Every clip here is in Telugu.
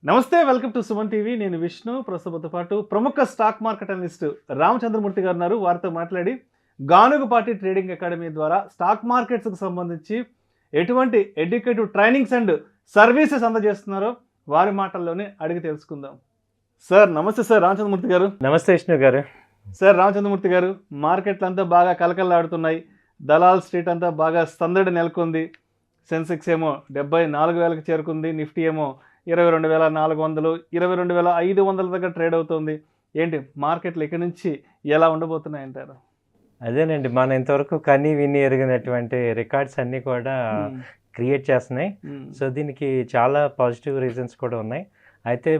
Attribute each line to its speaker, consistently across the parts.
Speaker 1: నమస్తే, వెల్కమ్ టు సుమన్ టీవీ. నేను విష్ణు. ప్రస్తుతంతో పాటు ప్రముఖ స్టాక్ మార్కెట్ అనలిస్ట్ రామచంద్రమూర్తి గారు ఉన్నారు. వారితో మాట్లాడి గానుగుపాటి ట్రేడింగ్ అకాడమీ ద్వారా స్టాక్ మార్కెట్స్కి సంబంధించి ఎటువంటి ఎడ్యుకేటివ్ ట్రైనింగ్స్ అండ్ సర్వీసెస్ అందజేస్తున్నారో వారి మాటల్లోనే అడిగి తెలుసుకుందాం. సార్ నమస్తే. సార్ రామచంద్రమూర్తి గారు.
Speaker 2: నమస్తే విష్ణు గారు.
Speaker 1: సార్ రామచంద్రమూర్తి గారు, మార్కెట్లు అంతా బాగా కలకల్లాడుతున్నాయి. దలాల్ స్ట్రీట్ అంతా బాగా సందడి నెలకొంది. సెన్సెక్స్ ఏమో 74,000కి చేరుకుంది. నిఫ్టీ ఏమో 22,400, 22,500 దగ్గర ట్రేడ్ అవుతుంది. ఏంటి మార్కెట్లు ఇక్కడి నుంచి ఎలా ఉండబోతున్నాయి అంటారు?
Speaker 2: అదేనండి, మనం ఇంతవరకు కని విని ఎరిగినటువంటి రికార్డ్స్ అన్నీ కూడా క్రియేట్ చేస్తున్నాయి. సో దీనికి చాలా పాజిటివ్ రీజన్స్ కూడా ఉన్నాయి. అయితే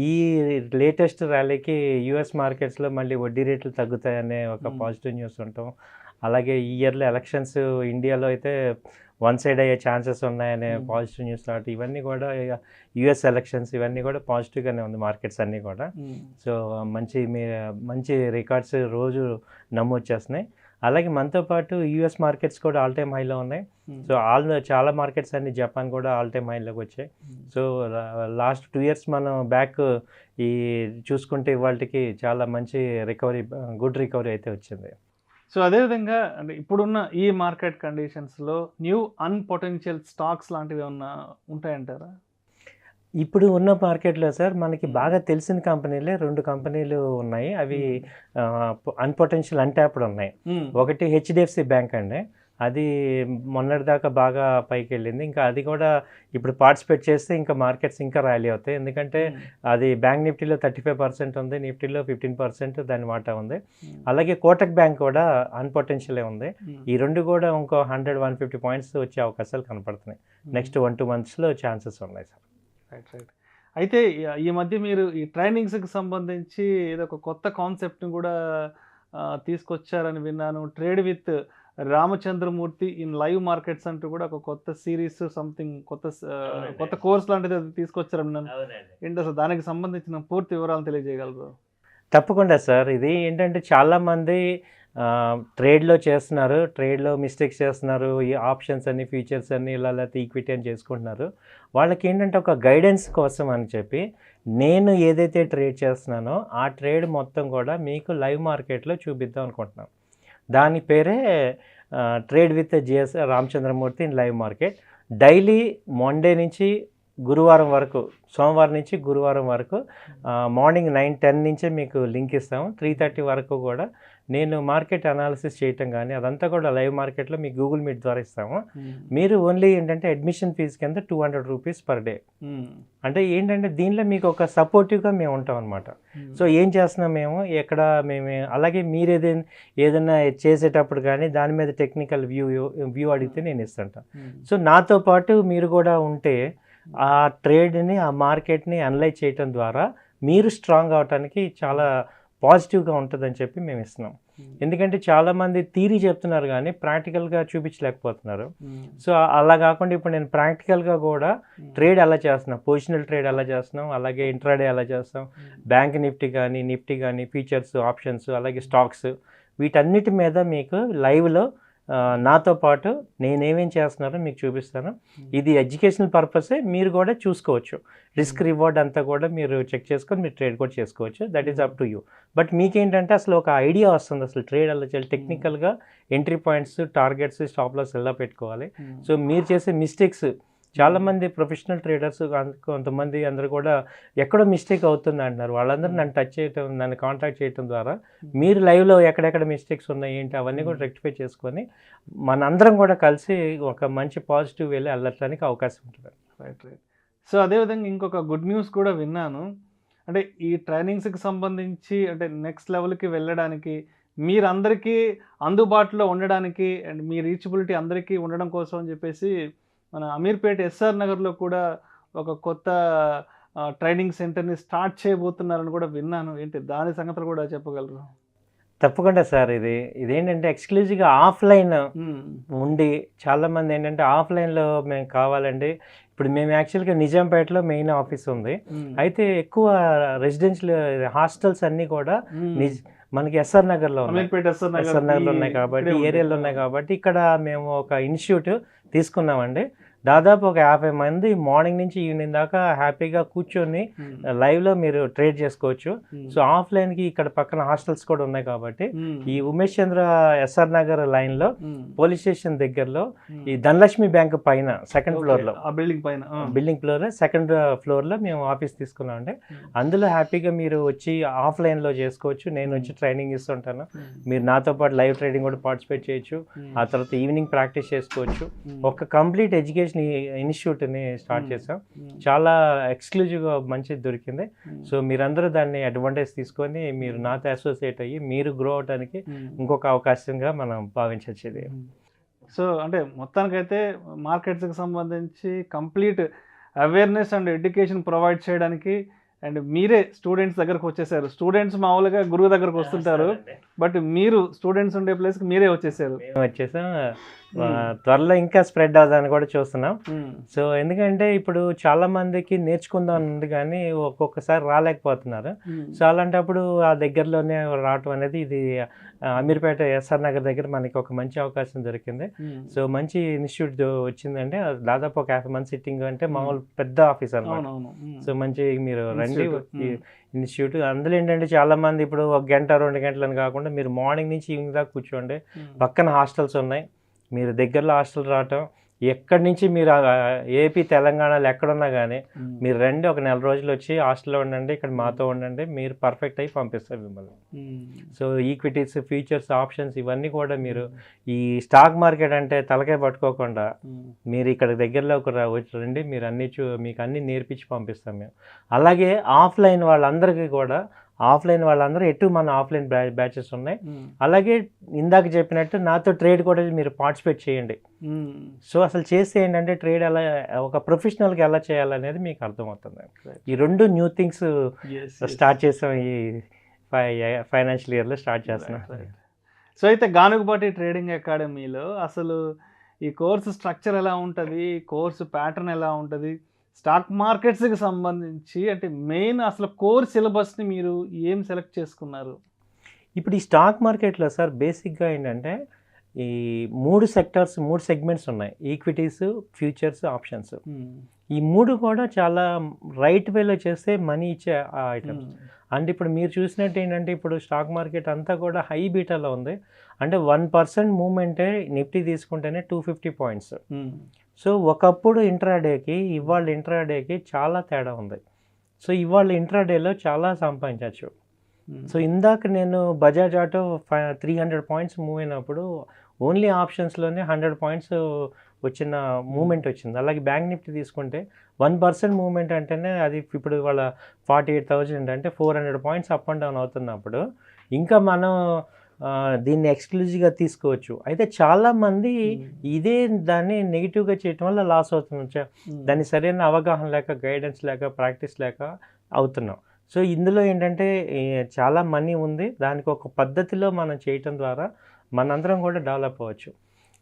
Speaker 2: ఈ లేటెస్ట్ ర్యాలీకి యూఎస్ మార్కెట్స్లో మళ్ళీ వడ్డీ రేట్లు తగ్గుతాయనే ఒక పాజిటివ్ న్యూస్ ఉంటాం. అలాగే ఈ ఇయర్లో ఎలక్షన్స్ ఇండియాలో అయితే వన్ సైడ్ అయ్యే ఛాన్సెస్ ఉన్నాయనే పాజిటివ్ న్యూస్ లాంటి ఇవన్నీ కూడా యూఎస్ ఎలక్షన్స్ ఇవన్నీ కూడా పాజిటివ్గానే ఉంది మార్కెట్స్ అన్నీ కూడా. సో మంచి రికార్డ్స్ రోజు నమోదు చేస్తున్నాయి. అలాగే మనతో పాటు యూఎస్ మార్కెట్స్ కూడా ఆల్ టైమ్ హైలో ఉన్నాయి. సో చాలా మార్కెట్స్ అన్ని జపాన్ కూడా ఆల్ టైమ్ హైలోకి వచ్చాయి. సో లాస్ట్ 2 years మనం బ్యాక్ ఈ చూసుకుంటే ఇవాళకి చాలా మంచి రికవరీ, గుడ్ రికవరీ అయితే వచ్చింది.
Speaker 1: సో అదేవిధంగా అంటే ఇప్పుడున్న ఈ మార్కెట్ కండిషన్స్లో న్యూ అన్పొటెన్షియల్ స్టాక్స్ లాంటివి ఏమన్నా ఉంటాయంటారా?
Speaker 2: ఇప్పుడు ఉన్న మార్కెట్లో సార్ మనకి బాగా తెలిసిన కంపెనీలే 2 కంపెనీలు ఉన్నాయి. అవి అన్పొటెన్షియల్ అన్ట్యాప్డ్ ఉన్నాయి. ఒకటి హెచ్డిఎఫ్సి బ్యాంక్ అండి, అది మొన్నటిదాకా బాగా పైకి వెళ్ళింది. ఇంకా అది కూడా ఇప్పుడు పార్టిసిపేట్ చేస్తే ఇంకా మార్కెట్స్ ఇంకా ర్యాలీ అవుతాయి. ఎందుకంటే అది బ్యాంక్ నిఫ్టీలో 35% ఉంది, నిఫ్టీలో 15% దాని వాటా ఉంది. అలాగే కోటక్ బ్యాంక్ కూడా అన్పొటెన్షియలే ఉంది. ఈ 2 కూడా ఇంకో 100-150 పాయింట్స్ వచ్చే అవకాశాలు కనపడుతున్నాయి. నెక్స్ట్ 1-2 monthsలో ఛాన్సెస్ ఉన్నాయి సార్.
Speaker 1: రైట్. అయితే ఈ మధ్య మీరు ఈ ట్రైనింగ్స్కి సంబంధించి ఏదో ఒక కొత్త కాన్సెప్ట్ని కూడా తీసుకొచ్చారని విన్నాను. Trade with Ramachandramurthy in live markets అంటూ కూడా ఒక కొత్త సిరీస్ సంథింగ్ కొత్త కోర్స్ లాంటిది తీసుకొచ్చారని విన్నాను. ఏంటి అసలు దానికి సంబంధించిన పూర్తి వివరాలు తెలియజేయగలరు?
Speaker 2: తప్పకుండా సార్. ఇది ఏంటంటే చాలామంది ట్రేడ్లో చేస్తున్నారు, ట్రేడ్లో మిస్టేక్స్ చేస్తున్నారు. ఈ ఆప్షన్స్ అన్ని, ఫీచర్స్ అన్ని ఇలా లేకపోతే ఈక్విటీ అని చేసుకుంటున్నారు. వాళ్ళకి ఏంటంటే ఒక గైడెన్స్ కోసం అని చెప్పి నేను ఏదైతే ట్రేడ్ చేస్తున్నానో ఆ ట్రేడ్ మొత్తం కూడా మీకు లైవ్ మార్కెట్లో చూపిద్దాం అనుకుంటున్నాను. దాని పేరే trade with G S Ramachandramurthy in live market. Daily Monday నుంచి గురువారం వరకు, సోమవారం నుంచి గురువారం వరకు మార్నింగ్ 9-10 నుంచే మీకు లింక్ ఇస్తాము. 3:30 వరకు కూడా నేను మార్కెట్ అనాలిసిస్ చేయటం కానీ అదంతా కూడా లైవ్ మార్కెట్లో మీకు గూగుల్ మీట్ ద్వారా ఇస్తాము. మీరు ఓన్లీ ఏంటంటే అడ్మిషన్ ఫీజు కింద 200 రూపీస్ పర్ డే. అంటే ఏంటంటే దీనిలో మీకు ఒక సపోర్టివ్గా మేము ఉంటాం అనమాట. సో ఏం చేస్తున్నాం మేము, అలాగే మీరు ఏదైనా చేసేటప్పుడు కానీ దాని మీద టెక్నికల్ వ్యూ అడిగితే నేను ఇస్తుంటాను. సో నాతో పాటు మీరు కూడా ఉంటే ఆ ట్రేడ్ని, ఆ మార్కెట్ని అనలైజ్ చేయటం ద్వారా మీరు స్ట్రాంగ్ అవడానికి చాలా పాజిటివ్గా ఉంటుందని చెప్పి మేము ఇస్తున్నాం. ఎందుకంటే చాలామంది థియరీ చెప్తున్నారు కానీ ప్రాక్టికల్గా చూపించలేకపోతున్నారు. సో అలా కాకుండా ఇప్పుడు నేను ప్రాక్టికల్గా కూడా ట్రేడ్ ఎలా చేస్తున్నాం, పొజిషనల్ ట్రేడ్ ఎలా చేస్తున్నాం, అలాగే ఇంట్రాడే ఎలా చేస్తాం, బ్యాంక్ నిఫ్టీ కానీ ఫీచర్స్, ఆప్షన్స్, అలాగే స్టాక్స్, వీటన్నిటి మీద మీకు లైవ్లో నాతో పాటు నేనేమేం చేస్తున్నారో మీకు చూపిస్తాను. ఇది ఎడ్యుకేషనల్ పర్పసే, మీరు కూడా చూసుకోవచ్చు. రిస్క్ రివార్డ్ అంతా కూడా మీరు చెక్ చేసుకొని మీరు ట్రేడ్ కూడా చేసుకోవచ్చు. That is up to you. But మీకేంటంటే అసలు ఒక ఐడియా వస్తుంది, అసలు ట్రేడ్ ఎలా చేయాలి, టెక్నికల్గా entry points, targets, stop loss ఎలా పెట్టుకోవాలి. సో మీరు చేసే మిస్టేక్స్, చాలామంది ప్రొఫెషనల్ ట్రేడర్స్ కొంతమంది అందరూ కూడా ఎక్కడో మిస్టేక్ అవుతుంది అంటున్నారు. వాళ్ళందరూ నన్ను కాంటాక్ట్ చేయడం ద్వారా మీరు లైవ్లో ఎక్కడెక్కడ మిస్టేక్స్ ఉన్నాయి ఏంటి అవన్నీ కూడా రెక్టిఫై చేసుకొని మనందరం కూడా కలిసి ఒక మంచి పాజిటివ్ వేలో వెళ్ళడానికి అవకాశం ఉంటుంది.
Speaker 1: రైట్. సో అదేవిధంగా ఇంకొక గుడ్ న్యూస్ కూడా విన్నాను. అంటే ఈ ట్రైనింగ్స్కి సంబంధించి అంటే నెక్స్ట్ లెవెల్కి వెళ్ళడానికి మీరందరికీ అందుబాటులో ఉండడానికి అండ్ మీ రీచబిలిటీ అందరికీ ఉండడం కోసం అని చెప్పేసి మన అమీర్పేట ఎస్ఆర్ నగర్లో కూడా ఒక కొత్త ట్రైనింగ్ సెంటర్ని స్టార్ట్ చేయబోతున్నారని కూడా విన్నాను. ఏంటి దాని సంగతులు కూడా చెప్పగలరు?
Speaker 2: తప్పకుండా సార్. ఇదేంటంటే ఎక్స్క్లూజివ్గా ఆఫ్లైన్ ఉండి చాలామంది ఏంటంటే ఆఫ్లైన్లో మేము కావాలండి. ఇప్పుడు మేము యాక్చువల్గా నిజాంపేటలో మెయిన్ ఆఫీస్ ఉంది. అయితే ఎక్కువ రెసిడెన్షియల్ హాస్టల్స్ అన్నీ కూడా మనకి ఎస్ఆర్ నగర్లో ఉన్నాయి కాబట్టి, ఏరియాలో ఉన్నాయి కాబట్టి ఇక్కడ మేము ఒక ఇన్స్టిట్యూట్ తీసుకున్నామండి. దాదాపు ఒక 50 మంది మార్నింగ్ నుంచి ఈవినింగ్ దాకా హ్యాపీగా కూర్చొని లైవ్లో మీరు ట్రేడ్ చేసుకోవచ్చు. సో ఆఫ్లైన్కి ఇక్కడ పక్కన హాస్టల్స్ కూడా ఉన్నాయి కాబట్టి ఈ ఉమేష్ చంద్ర ఎస్ఆర్ నగర్ లైన్లో పోలీస్ స్టేషన్ దగ్గరలో ఈ ధనలక్ష్మి బ్యాంక్ పైన సెకండ్ ఫ్లోర్లో బిల్డింగ్ ఫ్లోర్ సెకండ్ ఫ్లోర్లో మేము ఆఫీస్ తీసుకున్నామండి. అందులో హ్యాపీగా మీరు వచ్చి ఆఫ్లైన్లో చేసుకోవచ్చు. నేను వచ్చి ట్రైనింగ్ ఇస్తుంటాను. మీరు నాతో పాటు లైవ్ ట్రేడింగ్ కూడా పార్టిసిపేట్ చేయొచ్చు. ఆ తర్వాత ఈవినింగ్ ప్రాక్టీస్ చేసుకోవచ్చు. ఒక కంప్లీట్ ఎడ్యుకేషన్ ఇన్స్టిట్యూట్ని స్టార్ట్ చేసాం. చాలా ఎక్స్క్లూజివ్గా మంచిది దొరికింది. సో మీరందరూ దాన్ని అడ్వాంటేజ్ తీసుకొని మీరు నాతో అసోసియేట్ అయ్యి మీరు గ్రో అవడానికి ఇంకొక అవకాశంగా మనం భావించవచ్చు ఇది.
Speaker 1: సో అంటే మొత్తానికైతే మార్కెట్స్కి సంబంధించి complete awareness and education provide చేయడానికి అండ్ మీరే స్టూడెంట్స్ దగ్గరకు వచ్చేసారు. స్టూడెంట్స్ మామూలుగా గురువు దగ్గరకు వస్తుంటారు, బట్ మీరు స్టూడెంట్స్ ఉండే ప్లేస్కి మీరే వచ్చేసారు.
Speaker 2: మేము వచ్చేసాం. త్వరలో ఇంకా స్ప్రెడ్ అవుతుందని కూడా చూస్తున్నాం. సో ఎందుకంటే ఇప్పుడు చాలా మందికి నేర్చుకుందాం ఉంది కానీ ఒక్కొక్కసారి రాలేకపోతున్నారు. సో అలాంటప్పుడు ఆ దగ్గరలోనే రావటం అనేది ఇది అమీర్పేట ఎస్ఆర్ నగర్ దగ్గర మనకి ఒక మంచి అవకాశం దొరికింది. సో మంచి ఇన్స్టిట్యూట్ వచ్చిందంటే దాదాపు ఒక 50 మంది సిట్టింగ్ అంటే మామూలు పెద్ద ఆఫీస్ అన్నమాట. సో మంచి మీరు రండి ఇన్స్టిట్యూట్. అందులో ఏంటంటే చాలా మంది ఇప్పుడు 1 గంట 2 గంటలని కాకుండా మీరు మార్నింగ్ నుంచి ఈవినింగ్ దాకా కూర్చోండి. పక్కన హాస్టల్స్ ఉన్నాయి. మీరు దగ్గరలో హాస్టల్ రావటం, ఎక్కడి నుంచి మీరు ఏపీ తెలంగాణలో ఎక్కడున్నా కానీ మీరు రండి, ఒక 1 నెల రోజులు వచ్చి హాస్టల్లో ఉండండి, ఇక్కడ మాతో ఉండండి, మీరు పర్ఫెక్ట్ అయ్యి పంపిస్తారు మిమ్మల్ని. సో ఈక్విటీస్, ఫ్యూచర్స్, ఆప్షన్స్ ఇవన్నీ కూడా మీరు ఈ స్టాక్ మార్కెట్ అంటే తలకాయ పట్టుకోకుండా మీరు ఇక్కడ దగ్గరలో రండి, మీరు మీకు అన్నీ నేర్పించి పంపిస్తాం మేము. అలాగే ఆఫ్లైన్ వాళ్ళందరూ ఎటు మన ఆఫ్లైన్ బ్యాచెస్ ఉన్నాయి. అలాగే ఇందాక చెప్పినట్టు నాతో ట్రేడ్ కూడా మీరు పార్టిసిపేట్ చేయండి. సో అసలు చేస్తే ఏంటంటే ట్రేడ్ ఎలా ఒక ప్రొఫెషనల్గా ఎలా చేయాలనేది మీకు అర్థమవుతుంది. ఈ 2 న్యూ థింగ్స్ స్టార్ట్ చేసాం ఈ ఫైనాన్షియల్ ఇయర్లో స్టార్ట్ చేస్తున్నాం.
Speaker 1: సో అయితే గానుగుపాటి ట్రేడింగ్ అకాడమీలో అసలు ఈ కోర్సు స్ట్రక్చర్ ఎలా ఉంటుంది, కోర్సు ప్యాటర్న్ ఎలా ఉంటుంది, స్టాక్ మార్కెట్స్కి సంబంధించి అంటే మెయిన్ అసలు కోర్ సిలబస్ని మీరు ఏం సెలెక్ట్ చేసుకున్నారు?
Speaker 2: ఇప్పుడు ఈ స్టాక్ మార్కెట్లో సార్ బేసిక్గా ఏంటంటే ఈ 3 సెగ్మెంట్స్ ఉన్నాయి. Equities, futures, options. ఈ 3 కూడా చాలా రైట్ వేలో చేస్తే మనీ ఇచ్చే ఐటమ్స్. అంటే ఇప్పుడు మీరు చూసినట్టు ఏంటంటే ఇప్పుడు స్టాక్ మార్కెట్ అంతా కూడా హై బీటాలో ఉంది. అంటే 1% మూవ్మెంటే నిఫ్టీ తీసుకుంటేనే 250 పాయింట్స్. సో ఒకప్పుడు ఇంట్రాడేకి ఇవాళ ఇంట్రాడేకి చాలా తేడా ఉంది. సో ఇవాళ ఇంట్రాడేలో చాలా సంపాదించవచ్చు. సో ఇందాక నేను బజాజ్ ఆటో 300 పాయింట్స్ మూవ్ అయినప్పుడు ఓన్లీ ఆప్షన్స్లోనే 100 పాయింట్స్ వచ్చిన మూమెంట్ వచ్చింది. అలాగే బ్యాంక్ నిఫ్టీ తీసుకుంటే 1% మూవ్మెంట్ అంటేనే అది ఇప్పుడు వాళ్ళ 48,000 అంటే 400 పాయింట్స్ అప్ అండ్ డౌన్ అవుతున్నప్పుడు ఇంకా మనం దీన్ని ఎక్స్క్లూజివ్గా తీసుకోవచ్చు. అయితే చాలామంది ఇదే దాన్ని నెగిటివ్గా చేయటం వల్ల లాస్ అవుతుంది. దాన్ని సరైన అవగాహన లేక, గైడెన్స్ లేక, ప్రాక్టీస్ లేక అవుతున్నాం. సో ఇందులో ఏంటంటే చాలా మనీ ఉంది. దానికి ఒక పద్ధతిలో మనం చేయటం ద్వారా మనందరం కూడా డెవలప్ అవ్వచ్చు.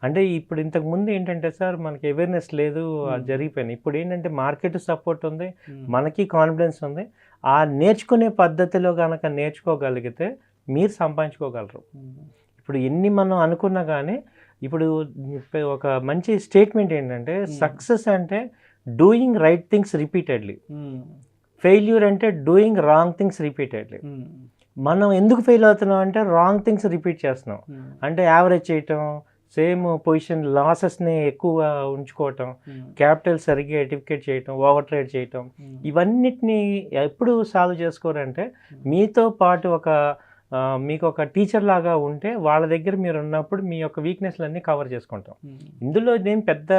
Speaker 2: అంటే ఇప్పుడు ఇంతకుముందు ఏంటంటే సార్ మనకి అవేర్నెస్ లేదు, జరిగిపోయింది. ఇప్పుడు ఏంటంటే మార్కెట్ సపోర్ట్ ఉంది, మనకి కాన్ఫిడెన్స్ ఉంది. ఆ నేర్చుకునే పద్ధతిలో కనుక నేర్చుకోగలిగితే మీరు సంపాదించుకోగలరు. ఇప్పుడు ఎన్ని మనం అనుకున్నా కానీ ఇప్పుడు ఒక మంచి స్టేట్మెంట్ ఏంటంటే సక్సెస్ అంటే doing right things repeatedly, failure అంటే డూయింగ్ రాంగ్ థింగ్స్ రిపీటెడ్లీ. మనం ఎందుకు ఫెయిల్ అవుతున్నాం అంటే రాంగ్ థింగ్స్ రిపీట్ చేస్తున్నాం. అంటే యావరేజ్ చేయటం, సేమ్ పొజిషన్ లాసెస్ని ఎక్కువ ఉంచుకోవటం, క్యాపిటల్ సరిగ్గా ఎడిఫికేట్ చేయటం, ఓవర్ ట్రేడ్ చేయటం, ఇవన్నిటిని ఎప్పుడు సాల్వ్ చేసుకోరంటే మీతో పాటు మీకు ఒక టీచర్ లాగా ఉంటే వాళ్ళ దగ్గర మీరు ఉన్నప్పుడు మీ యొక్క వీక్నెస్లన్నీ కవర్ చేసుకుంటాం. ఇందులో ఇదేం పెద్ద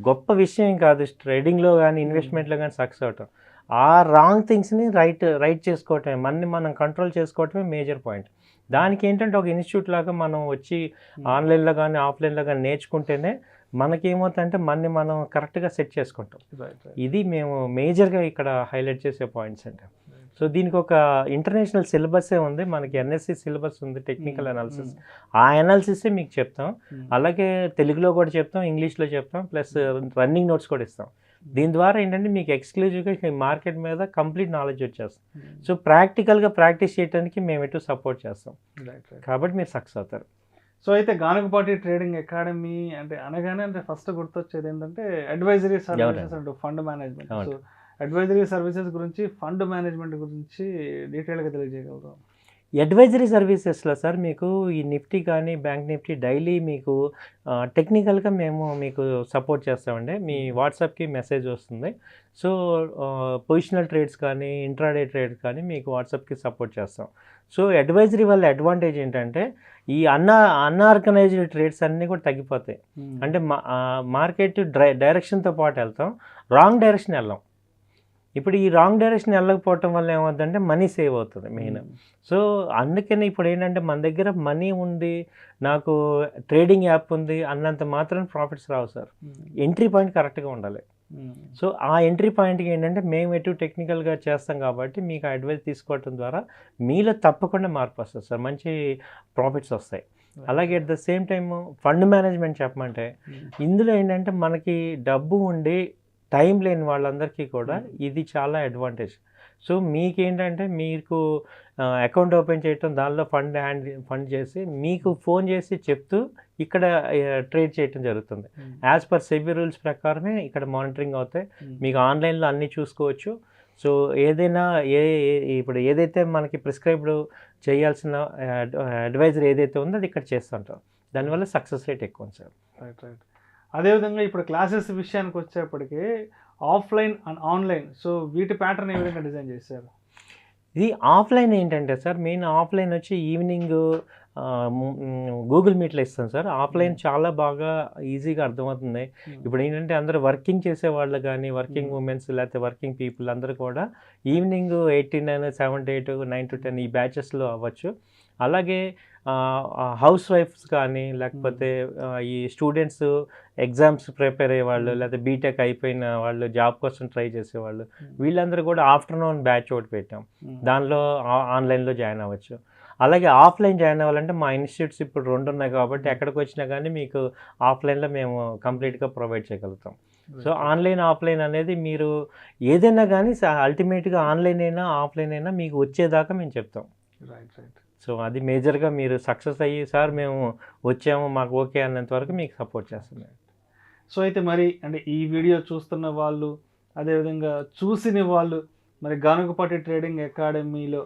Speaker 2: గొప్ప విషయం కాదు ట్రేడింగ్లో కానీ ఇన్వెస్ట్మెంట్లో కానీ సక్సెస్ అవటం. ఆ రాంగ్ థింగ్స్ని రైట్ చేసుకోవటమే, మనం కంట్రోల్ చేసుకోవటమే మేజర్ పాయింట్. దానికి ఏంటంటే ఒక ఇన్స్టిట్యూట్ లాగా మనం వచ్చి ఆన్లైన్లో కానీ ఆఫ్లైన్లో కానీ నేర్చుకుంటేనే మనకేమవుతుందంటే మనం కరెక్ట్గా సెట్ చేసుకుంటాం. ఇది మేము మేజర్గా ఇక్కడ హైలైట్ చేసే పాయింట్స్ అంటే. సో దీనికి ఒక ఇంటర్నేషనల్ సిలబస్సే ఉంది. మనకి ఎన్ఎస్సి సిలబస్ ఉంది, టెక్నికల్ అనాలిసిస్. ఆ అనాలిసిసే మీకు చెప్తాం. అలాగే తెలుగులో కూడా చెప్తాం, ఇంగ్లీష్లో చెప్తాం, ప్లస్ రన్నింగ్ నోట్స్ కూడా ఇస్తాం. దీని ద్వారా ఏంటంటే మీకు ఎక్స్క్లూజివ్గా మార్కెట్ మీద కంప్లీట్ నాలెడ్జ్ వచ్చేస్తాం. సో ప్రాక్టికల్గా ప్రాక్టీస్ చేయడానికి మేము ఎటు సపోర్ట్ చేస్తాం. కాబట్టి మీరు సక్సెస్ అవుతారు.
Speaker 1: సో అయితే గానుగపాటి ట్రేడింగ్ అకాడమీ అంటే అనగానే అంటే ఫస్ట్ గుర్తొచ్చేది ఏంటంటే advisory services and fund management. So advisory services గురించి, ఫండ్ మేనేజ్మెంట్ గురించి డీటెయిల్గా తెలియజేయగలరు?
Speaker 2: అడ్వైజరీ సర్వీసెస్లో సార్ మీకు ఈ నిఫ్టీ కానీ బ్యాంక్ నిఫ్టీ డైలీ మీకు టెక్నికల్గా మేము మీకు సపోర్ట్ చేస్తామండి. మీ వాట్సాప్కి మెసేజ్ వస్తుంది. సో పొజిషనల్ ట్రేడ్స్ కానీ ఇంట్రాడే ట్రేడ్స్ కానీ మీకు వాట్సాప్కి సపోర్ట్ చేస్తాం. సో అడ్వైజరీ వల్ల అడ్వాంటేజ్ ఏంటంటే ఈ అన్ఆర్గనైజ్డ్ ట్రేడ్స్ అన్నీ కూడా తగ్గిపోతాయి. అంటే మార్కెట్ డైరెక్షన్తో పాటు వెళ్తాం, రాంగ్ డైరెక్షన్ వెళ్ళాం. ఇప్పుడు ఈ రాంగ్ డైరెక్షన్ వెళ్ళకపోవటం వల్ల ఏమవుతుందంటే మనీ సేవ్ అవుతుంది మెయిన్. సో అందుకని ఇప్పుడు ఏంటంటే మన దగ్గర మనీ ఉంది, నాకు ట్రేడింగ్ యాప్ ఉంది అన్నంత మాత్రం ప్రాఫిట్స్ రావు సార్. ఎంట్రీ పాయింట్ కరెక్ట్గా ఉండాలి. సో ఆ ఎంట్రీ పాయింట్కి ఏంటంటే మేము ఎటు టెక్నికల్గా చేస్తాం కాబట్టి మీకు అడ్వైస్ తీసుకోవటం ద్వారా మీలో తప్పకుండా మార్పు వస్తుంది సార్, మంచి ప్రాఫిట్స్ వస్తాయి. అలాగే at the same time fund management చెప్పమంటే ఇందులో ఏంటంటే మనకి డబ్బు ఉండి టైం లేని వాళ్ళందరికీ కూడా ఇది చాలా అడ్వాంటేజ్. సో మీకేంటంటే మీకు అకౌంట్ ఓపెన్ చేయటం, దానిలో ఫండ్ చేసి మీకు ఫోన్ చేసి చెప్తూ ఇక్కడ ట్రేడ్ చేయటం జరుగుతుంది. యాజ్ పర్ సెబీ రూల్స్ ప్రకారమే ఇక్కడ మానిటరింగ్ అవుతాయి. మీకు ఆన్లైన్లో అన్నీ చూసుకోవచ్చు. సో ఏదైనా ఇప్పుడు ఏదైతే మనకి ప్రిస్క్రైబ్డ్ చేయాల్సిన అడ్వైజర్ ఏదైతే ఉందో అది ఇక్కడ చేస్తుంటాం. దానివల్ల సక్సెస్ రేట్ ఎక్కువ ఉంది సార్.
Speaker 1: Right right. అదేవిధంగా ఇప్పుడు క్లాసెస్ విషయానికి వచ్చేప్పటికి ఆఫ్లైన్ అండ్ ఆన్లైన్, సో వీటి ప్యాటర్న్ ఏ విధంగా డిజైన్ చేశారు?
Speaker 2: ఇది ఆఫ్లైన్ ఏంటంటే సార్ మెయిన్ ఆఫ్లైన్ వచ్చి ఈవినింగ్ గూగుల్ మీట్లో ఇస్తాం సార్. ఆఫ్లైన్ చాలా బాగా ఈజీగా అర్థమవుతుంది. ఇప్పుడు ఏంటంటే అందరూ వర్కింగ్ చేసే వాళ్ళు కానీ వర్కింగ్ ఉమెన్స్ లేకపోతే వర్కింగ్ పీపుల్ అందరూ కూడా ఈవినింగ్ 8 to 9, 7 to 8, 9 to 10 ఈ బ్యాచెస్లో అవ్వచ్చు. అలాగే హౌస్ వైఫ్స్ కానీ లేకపోతే ఈ స్టూడెంట్స్ ఎగ్జామ్స్ ప్రిపేర్ అయ్యేవాళ్ళు లేకపోతే బీటెక్ అయిపోయిన వాళ్ళు జాబ్ కోసం ట్రై చేసేవాళ్ళు వీళ్ళందరూ కూడా ఆఫ్టర్నూన్ బ్యాచ్ ఒకటి పెట్టాం. దానిలో ఆన్లైన్లో జాయిన్ అవ్వచ్చు. అలాగే ఆఫ్లైన్ జాయిన్ అవ్వాలంటే మా ఇన్స్టిట్యూట్స్ ఇప్పుడు 2 ఉన్నాయి కాబట్టి ఎక్కడికి వచ్చినా కానీ మీకు ఆఫ్లైన్లో మేము కంప్లీట్గా ప్రొవైడ్ చేయగలుగుతాం. సో ఆన్లైన్ ఆఫ్లైన్ అనేది మీరు ఏదైనా కానీ అల్టిమేట్గా ఆన్లైన్ అయినా ఆఫ్లైన్ అయినా మీకు వచ్చేదాకా మేము చెప్తాం.
Speaker 1: Right right.
Speaker 2: సో అది మేజర్గా మీరు సక్సెస్ అయ్యి సార్ మేము వచ్చాము మాకు ఓకే అన్నంత వరకు మీకు సపోర్ట్ చేస్తున్నాం.
Speaker 1: సో అయితే మరి అంటే ఈ వీడియో చూస్తున్న వాళ్ళు అదేవిధంగా చూసిన వాళ్ళు మరి గానుగపాటి ట్రేడింగ్ అకాడమీలో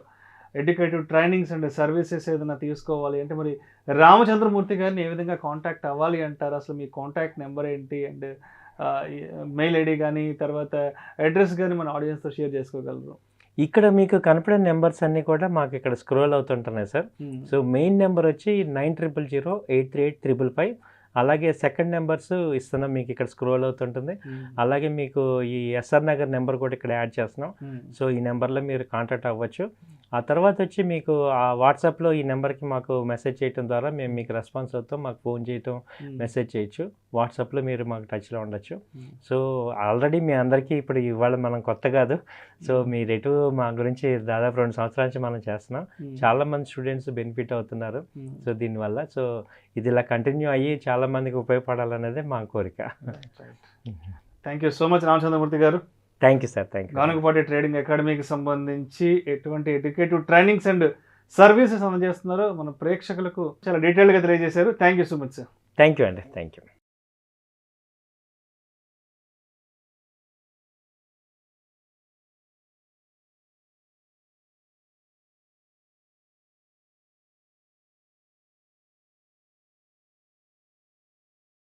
Speaker 1: ఎడ్యుకేటివ్ ట్రైనింగ్స్ అండ్ సర్వీసెస్ ఏదైనా తీసుకోవాలి అంటే మరి రామచంద్రమూర్తి గారిని ఏ విధంగా కాంటాక్ట్ అవ్వాలి అంటారు? అసలు మీ కాంటాక్ట్ నెంబర్ ఏంటి అండ్ మెయిల్ ఐడి కానీ తర్వాత అడ్రస్ కానీ మన ఆడియన్స్తో షేర్ చేసుకోగలరు?
Speaker 2: ఇక్కడ మీకు కనపడే నెంబర్స్ అన్నీ కూడా మాకు ఇక్కడ స్క్రోల్ అవుతుంటున్నాయి సార్. సో మెయిన్ నెంబర్ వచ్చి 9000083855. అలాగే సెకండ్ నెంబర్స్ ఇస్తున్నాం మీకు ఇక్కడ స్క్రోల్ అవుతుంటుంది. అలాగే మీకు ఈ ఎస్ఆర్ నగర్ నెంబర్ కూడా ఇక్కడ యాడ్ చేస్తున్నాం. సో ఈ నెంబర్లో మీరు కాంటాక్ట్ అవ్వచ్చు. ఆ తర్వాత వచ్చి మీకు ఆ వాట్సాప్లో ఈ నెంబర్కి మాకు మెసేజ్ చేయడం ద్వారా మేము మీకు రెస్పాన్స్ అవుతాం. మాకు ఫోన్ చేయటం, మెసేజ్ చేయొచ్చు. వాట్సాప్లో మీరు మాకు టచ్లో ఉండొచ్చు. సో ఆల్రెడీ మీ అందరికీ ఇప్పుడు ఇవాళ మనం కొత్త కాదు. సో మీరు మా గురించి దాదాపు 2 సంవత్సరాల నుంచి మనం చేస్తున్నాం. చాలామంది స్టూడెంట్స్ బెనిఫిట్ అవుతున్నారు. సో దీనివల్ల సో ఇది ఇలా కంటిన్యూ అయ్యి చాలామందికి ఉపయోగపడాలనేదే మా కోరిక.
Speaker 1: Thank you so much Ramachandramurthy garu.
Speaker 2: Thank you sir. Thank you.
Speaker 1: Ganugapati trading అకాడమీకి సంబంధించి ఎటువంటి ఎడ్యుకేటివ్ ట్రైనింగ్స్ అండ్ సర్వీసెస్ అందజేస్తున్నారో మన ప్రేక్షకులకు చాలా డీటెయిల్గా తెలియజేశారు. Thank you so much sir.
Speaker 2: Thank you అండి. Thank you.